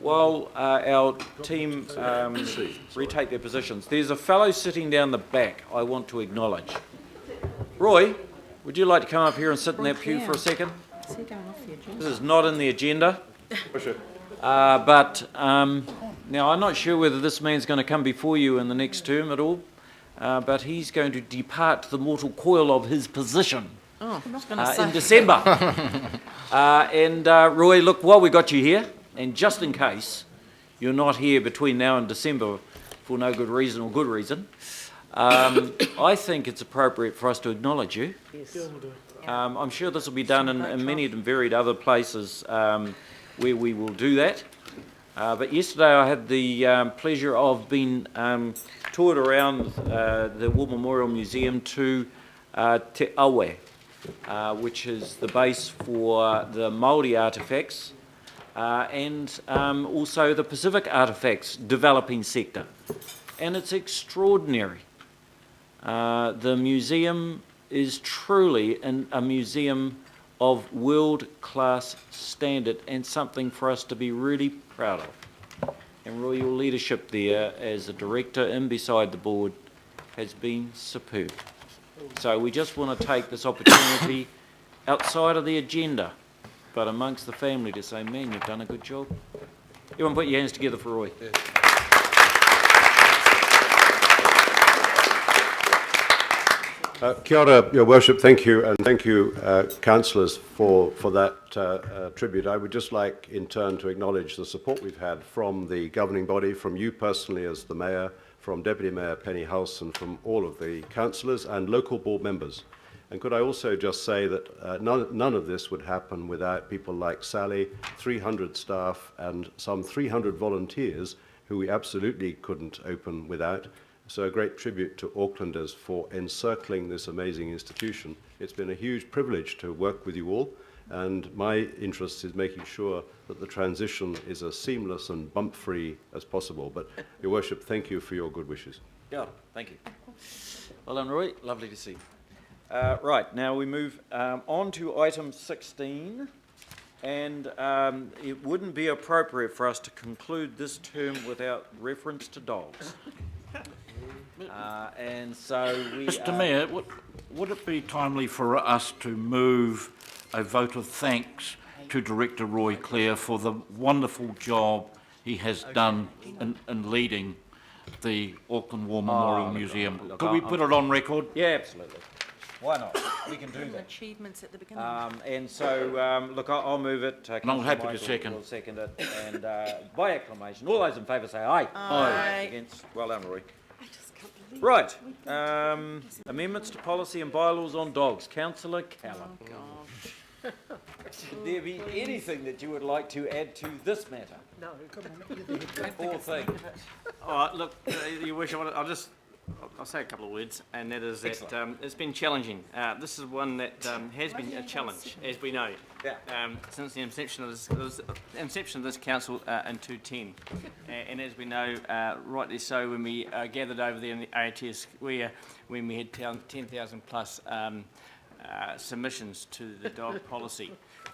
while our team retake their positions, there's a fellow sitting down the back I want to acknowledge. Roy, would you like to come up here and sit in that pew for a second? This is not in the agenda. But now I'm not sure whether this man's going to come before you in the next term at all, but he's going to depart the mortal coil of his position in December. Roy, look, while we got you here, and just in case you're not here between now and December for no good reason or good reason, I think it's appropriate for us to acknowledge you. Yes. I'm sure this will be done in many and varied other places where we will do that. But yesterday I had the pleasure of being toured around the War Memorial Museum to Te Awe, which is the base for the Māori artefacts and also the Pacific artefacts developing sector. And it's extraordinary. The museum is truly a museum of world-class standard and something for us to be really proud of. And Roy, your leadership there as a director and beside the board has been superb. So we just want to take this opportunity outside of the agenda, but amongst the family to say, man, you've done a good job. Everyone put your hands together for Roy. Yeah. Kia ora, Your Worship, thank you, and thank you, councillors, for that tribute. I would just like, in turn, to acknowledge the support we've had from the governing body, from you personally as the Mayor, from Deputy Mayor Penny House, and from all of the councillors and local board members. And could I also just say that none of this would happen without people like Sally, 300 staff, and some 300 volunteers who we absolutely couldn't open without. So a great tribute to Aucklanders for encircling this amazing institution. It's been a huge privilege to work with you all, and my interest is making sure that the transition is as seamless and bump-free as possible. But, Your Worship, thank you for your good wishes. Yeah, thank you. Well done, Roy. Lovely to see you. Right, now we move on to item 16, and it wouldn't be appropriate for us to conclude this term without reference to dogs. And so we Mr. Mayor, would it be timely for us to move a vote of thanks to Director Roy Clare for the wonderful job he has done in leading the Auckland War Memorial Museum? Could we put it on record? Yeah, absolutely. Why not? We can do that. Achievements at the beginning. And so, look, I'll move it. And I'm happy to second. Will second it. And by acclamation, all those in favour say aye. Aye. Against? Well done, Roy. Right. Amendments to policy and bylaws on dogs. Councillor Callum. Oh, gosh. Would there be anything that you would like to add to this matter? No, come on. Poor thing. All right, look, Your Worship, I'll say a couple of words, and that is that it's been challenging. This is one that has been a challenge, as we know, since the inception of this council in 2010. And as we know, rightly so, when we gathered over there in the AATS Square, when we had 10,000 plus submissions to the dog policy,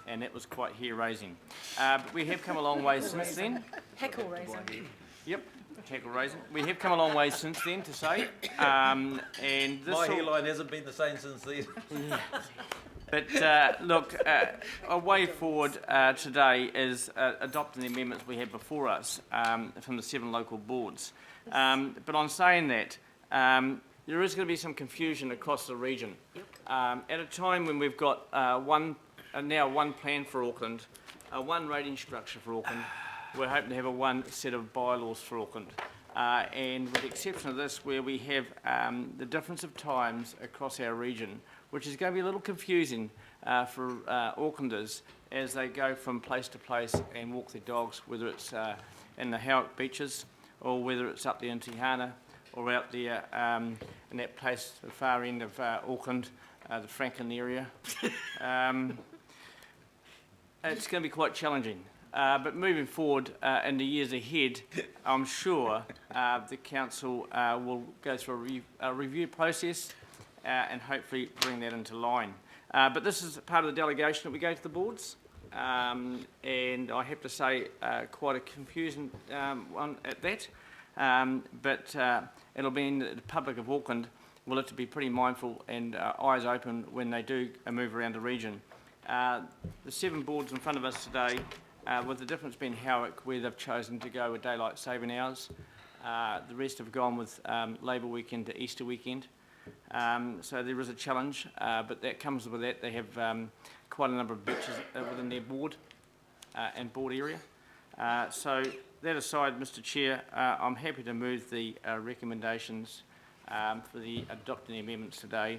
and that was quite hair-raising. But we have come a long way since then. Heckle raising. Yep. Tackle raising. We have come a long way since then, to say, and this My hairline hasn't been the same since then. But look, a way forward today is adopting the amendments we have before us from the 7 local boards. But on saying that, there is going to be some confusion across the region. At a time when we've got now one plan for Auckland, one rating structure for Auckland. We're hoping to have one set of bylaws for Auckland. And with the exception of this, where we have the difference of times across our region, which is going to be a little confusing for Aucklanders as they go from place to place and walk their dogs, whether it's in the Howick beaches or whether it's up there in Tihana or out there in that place, the far end of Auckland, the Franklin area. It's going to be quite challenging. But moving forward in the years ahead, I'm sure the council will go through a review process and hopefully bring that into line. But this is part of the delegation that we go to the boards. and I have to say quite a confusing one at that. But it'll be in the public of Auckland will have to be pretty mindful and eyes open when they do move around the region. The 7 boards in front of us today, with the difference being Howick, where they've chosen to go with daylight saving hours. The rest have gone with Labour weekend to Easter weekend. So there is a challenge, but that comes with that. They have quite a number of beaches within their board and board area. So that aside, Mr Chair, I'm happy to move the recommendations for the adopting the amendments today.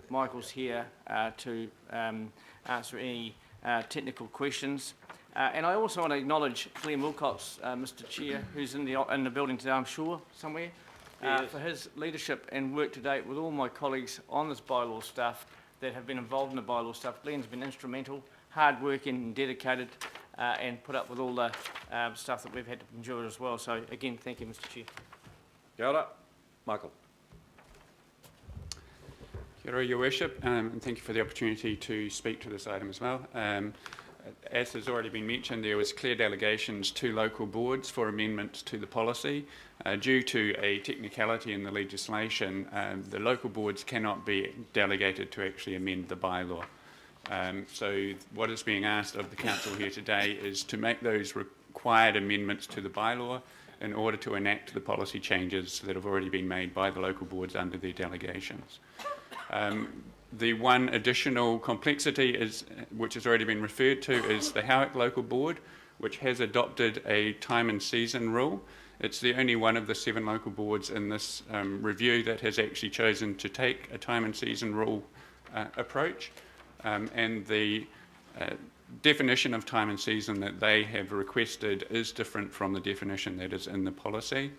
Michael's here to answer any technical questions. And I also want to acknowledge Glenn Wilcox, Mr Chair, who's in the building today, I'm sure, somewhere, for his leadership and work to date with all my colleagues on this bylaw stuff that have been involved in the bylaw stuff. Glenn's been instrumental, hard working and dedicated, and put up with all the stuff that we've had to endure as well. So again, thank you, Mr Chair. Kia ora. Michael. Kia ora, Your Worship, and thank you for the opportunity to speak to this item as well. As has already been mentioned, there was clear delegations to local boards for amendments to the policy. Due to a technicality in the legislation, the local boards cannot be delegated to actually amend the bylaw. So what is being asked of the council here today is to make those required amendments to the bylaw in order to enact the policy changes that have already been made by the local boards under their delegations. The one additional complexity is, which has already been referred to, is the Howick Local Board, which has adopted a time and season rule. It's the only one of the 7 local boards in this review that has actually chosen to take a time and season rule approach. And the definition of time and season that they have requested is different from the definition that is in the policy.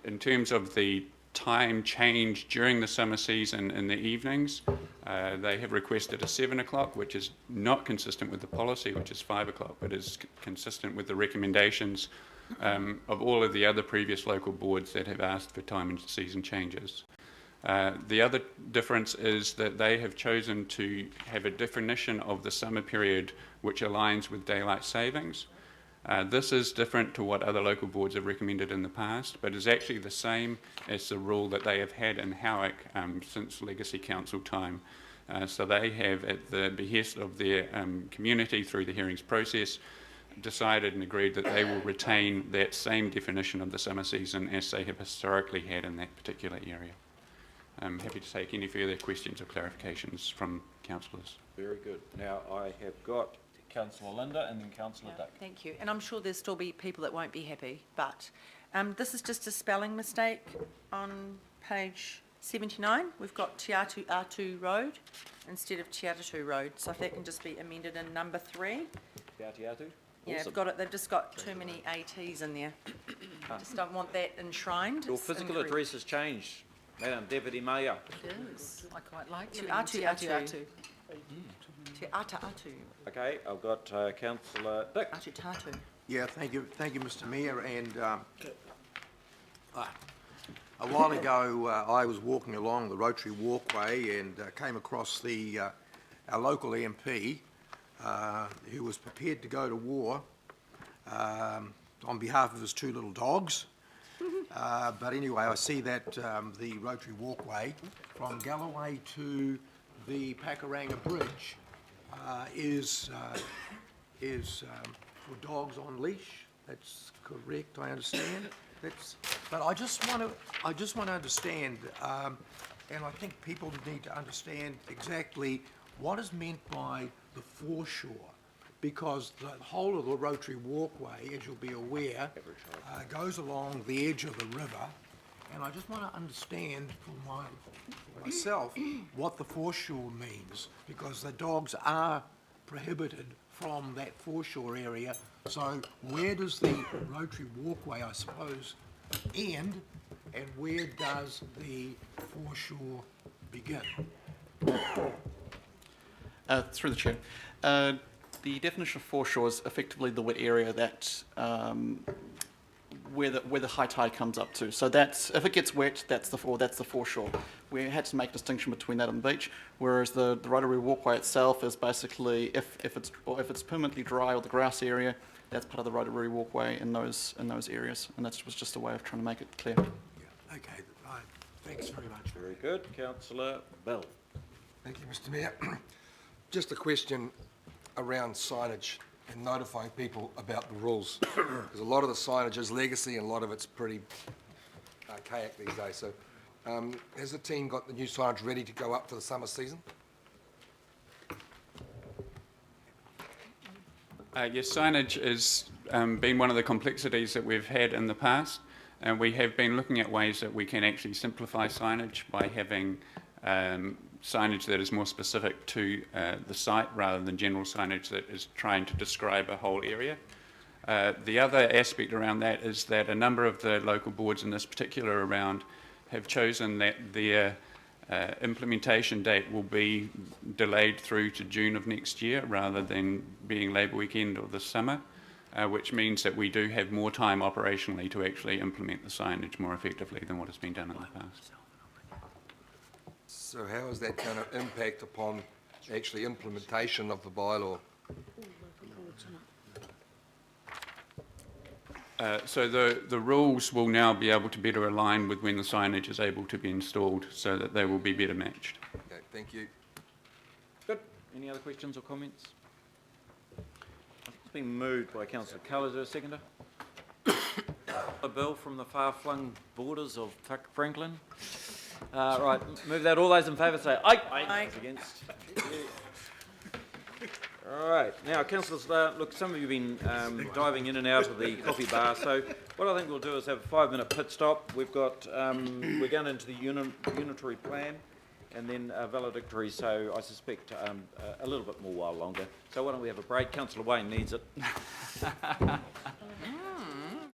In terms of the time change during the summer season in the evenings, they have requested a 7 o'clock, which is not consistent with the policy, which is 5 o'clock, but is consistent with the recommendations of all of the other previous local boards that have asked for time and season changes. The other difference is that they have chosen to have a definition of the summer period which aligns with daylight savings. This is different to what other local boards have recommended in the past, but is actually the same as the rule that they have had in Howick since Legacy Council time. So they have, at the behest of their community through the hearings process, decided and agreed that they will retain that same definition of the summer season as they have historically had in that particular area. I'm happy to take any further questions or clarifications from councillors. Very good. Now I have got Councillor Linda and then Councillor Duck. Thank you. And I'm sure there'll still be people that won't be happy, but this is just a spelling mistake on page 79. We've got Te Atu Atu Road instead of Te Atatu Road. So if that can just be amended in number 3. Te Atu Atu? Yeah, Awesome. they've just got too many ATs in there. Just don't want that enshrined. Your It's physical incorrect. address has changed, Madam Deputy Mayor. It is. I quite like Te it. Atu Atu. Te Ata Atu. Okay, I've got Councillor Dick. Atu Tatu. Yeah, thank you, Mr Mayor. And a while ago, I was walking along the Rotary Walkway and came across our local MP, who was prepared to go to war on behalf of his 2 little dogs. But anyway, I see that the Rotary Walkway from Galloway to the Pakuranga Bridge is for dogs on leash. That's correct, I understand. But I just want to understand, and I think people need to understand exactly what is meant by the foreshore, because the whole of the Rotary Walkway, as you'll be aware, goes along the edge of the river, and I just want to understand for myself what the foreshore means, because the dogs are prohibited from that foreshore area. So where does the Rotary Walkway, I suppose, end, and where does the foreshore begin? Through the chair. The definition of foreshore is effectively the wet area that where the high tide comes up to. So that's, if it gets wet, that's the foreshore. We had to make a distinction between that and the beach, whereas the rotary walkway itself is basically, if it's permanently dry, or the grass area, that's part of the rotary walkway in those areas, and that was just a way of trying to make it clear. Yeah, okay, right. Thanks very much. Very good. Councillor Bell. Thank you, Mr Mayor. Just a question around signage and notifying people about the rules. Because a lot of the signage is legacy and a lot of it's pretty archaic these days. So has the team got the new signage ready to go up for the summer season? Yes, signage has been one of the complexities that we've had in the past, and we have been looking at ways that we can actually simplify signage by having signage that is more specific to the site rather than general signage that is trying to describe a whole area. The other aspect around that is that a number of the local boards in this particular round have chosen that their implementation date will be delayed through to June of next year rather than being Labour weekend or this summer, which means that we do have more time operationally to actually implement the signage more effectively than what has been done in the past. So how is that going to impact upon actually implementation of the bylaw? So the rules will now be able to better align with when the signage is able to be installed so that they will be better matched. Okay, thank you. Good. Any other questions or comments? It's been moved by Councillor Cull. Is there a seconder? A bill from the far-flung borders of Franklin. Right, move that. All those in favour say aye. Aye. Against? All right. Now, councillors, look, some of you have been diving in and out of the coffee bar, so what I think we'll do is have a 5-minute pit stop. We've got, we're going into the unitary plan and then valedictory, so I suspect a little bit more while longer. So why don't we have a break? Councillor Wayne needs it.